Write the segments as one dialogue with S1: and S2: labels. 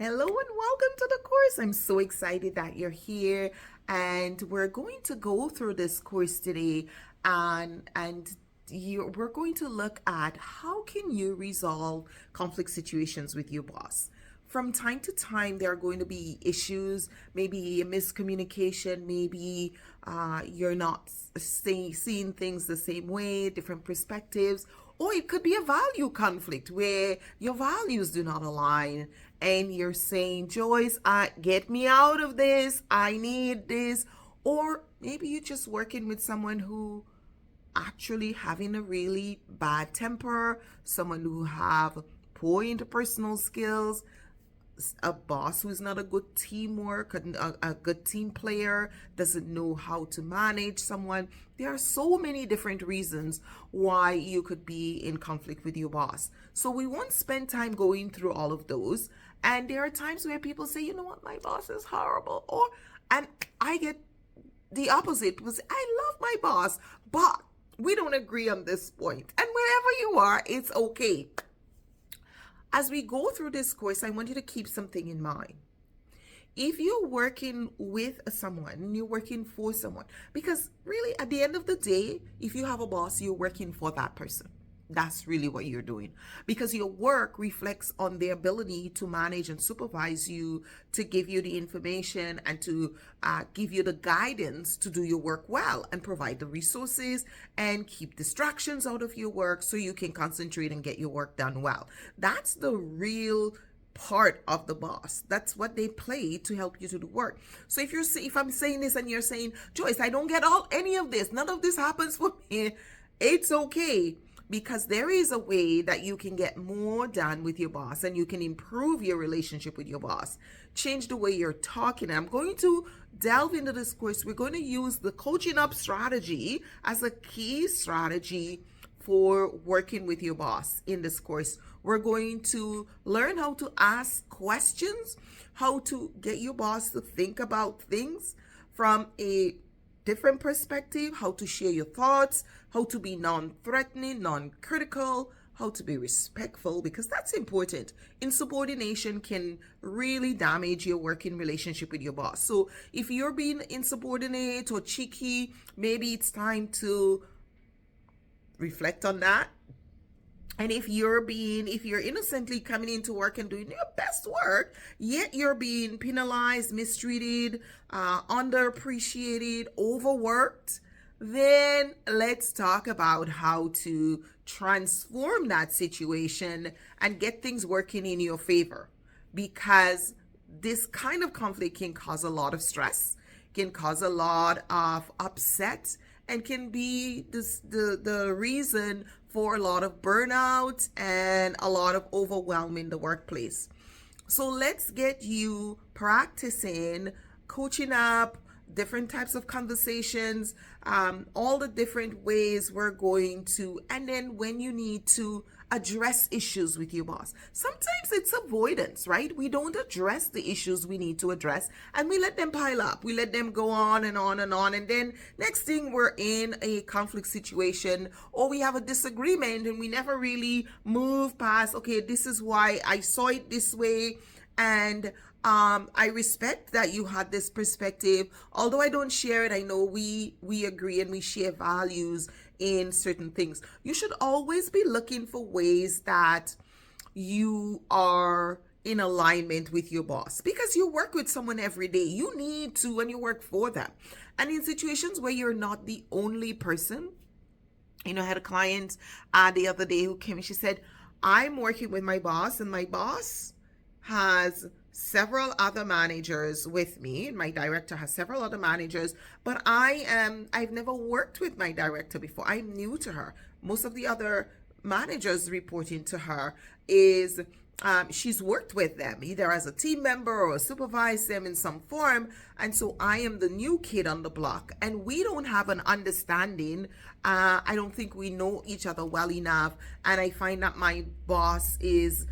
S1: Hello and welcome to the course. I'm so excited that you're here, and we're going to go through this course today, and we're going to look at how can you resolve conflict situations with your boss. From time to time, there are going to be issues, maybe a miscommunication, maybe you're not seeing things the same way, different perspectives, or it could be a value conflict where your values do not align and you're saying, Joyce, get me out of this. I need this. Or maybe you're just working with someone who actually having a really bad temper, someone who have poor interpersonal skills, a boss who's not a good teamwork, a good team player, doesn't know how to manage someone. There are so many different reasons why you could be in conflict with your boss. So we won't spend time going through all of those. And there are times where people say, you know what, my boss is horrible. And I get the opposite because I love my boss, but we don't agree on this point. And wherever you are, it's okay. As we go through this course, I want you to keep something in mind. If you're working with someone, you're working for someone, because really at the end of the day, if you have a boss, you're working for that person. That's really what you're doing, because your work reflects on their ability to manage and supervise you, to give you the information and to give you the guidance to do your work well and provide the resources and keep distractions out of your work so you can concentrate and get your work done well. That's the real part of the boss. That's what they play to help you to do work. So if I'm saying this and you're saying, Joyce, I don't get any of this, none of this happens for me, it's okay, because there is a way that you can get more done with your boss and you can improve your relationship with your boss. Change the way you're talking. I'm going to delve into this course. We're going to use the coaching up strategy as a key strategy for working with your boss in this course. We're going to learn how to ask questions, how to get your boss to think about things from a different perspective, how to share your thoughts, how to be non-threatening, non-critical, how to be respectful, because that's important. Insubordination can really damage your working relationship with your boss. So if you're being insubordinate or cheeky, maybe it's time to reflect on that. And if you're innocently coming into work and doing your best work, yet you're being penalized, mistreated, underappreciated, overworked, then let's talk about how to transform that situation and get things working in your favor. Because this kind of conflict can cause a lot of stress, can cause a lot of upset, and can be the reason for a lot of burnout and a lot of overwhelm in the workplace. So let's get you practicing coaching up, different types of conversations, all the different ways we're going to, and then when you need to address issues with your boss. Sometimes it's avoidance, right? We don't address the issues we need to address and we let them pile up. We let them go on and on and on. And then next thing we're in a conflict situation or we have a disagreement and we never really move past, okay, this is why I saw it this way. And I respect that you had this perspective. Although I don't share it, I know we agree and we share values in certain things. You should always be looking for ways that you are in alignment with your boss, because you work with someone every day. You need to, and you work for them. And in situations where you're not the only person, I had a client the other day who came and she said, I'm working with my boss and my boss has several other managers with me. My director has several other managers, but I've never worked with my director before. I'm new to her. Most of the other managers reporting to her is she's worked with them either as a team member or supervised them in some form. And so I am the new kid on the block and we don't have an understanding. I don't think we know each other well enough. And I find that my boss is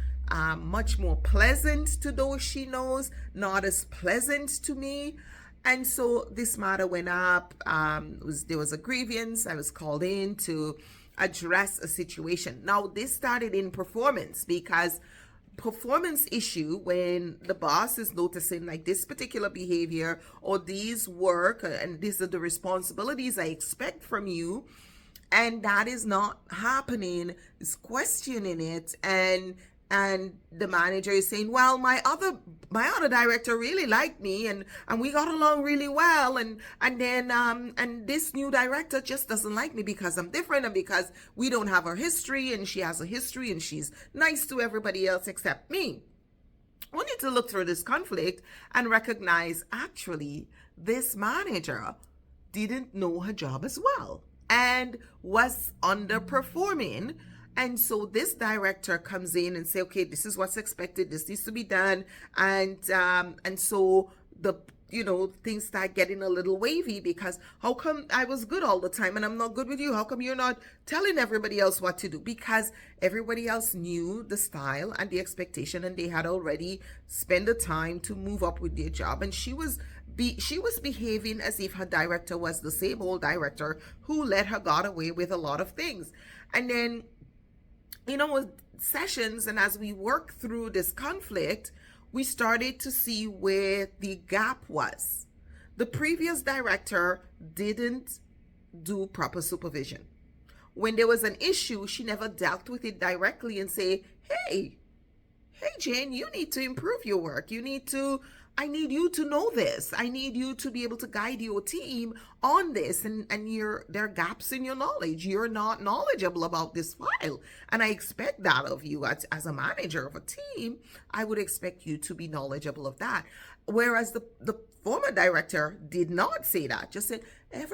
S1: much more pleasant to those she knows, not as pleasant to me. And so this matter went up. There was a grievance. I was called in to address a situation. Now, this started in performance because performance issue when the boss is noticing like this particular behavior or these work and these are the responsibilities I expect from you, and that is not happening, is questioning it, and the manager is saying, well, my other director really liked me, and we got along really well, and then and this new director just doesn't like me because I'm different and because we don't have a history and she has a history and she's nice to everybody else except me. We need to look through this conflict and recognize actually this manager didn't know her job as well and was underperforming. And so this director comes in and say, okay, this is what's expected. This needs to be done. And so the things start getting a little wavy because how come I was good all the time and I'm not good with you? How come you're not telling everybody else what to do? Because everybody else knew the style and the expectation, and they had already spent the time to move up with their job. And she was behaving as if her director was the same old director who let her got away with a lot of things. And then with sessions and as we work through this conflict, we started to see where the gap was. The previous director didn't do proper supervision. When there was an issue, she never dealt with it directly and say, hey Jane, you need to improve your work. I need you to know this. I need you to be able to guide your team on this. And there are gaps in your knowledge. You're not knowledgeable about this file. And I expect that of you as a manager of a team. I would expect you to be knowledgeable of that. Whereas the former director did not say that, just said,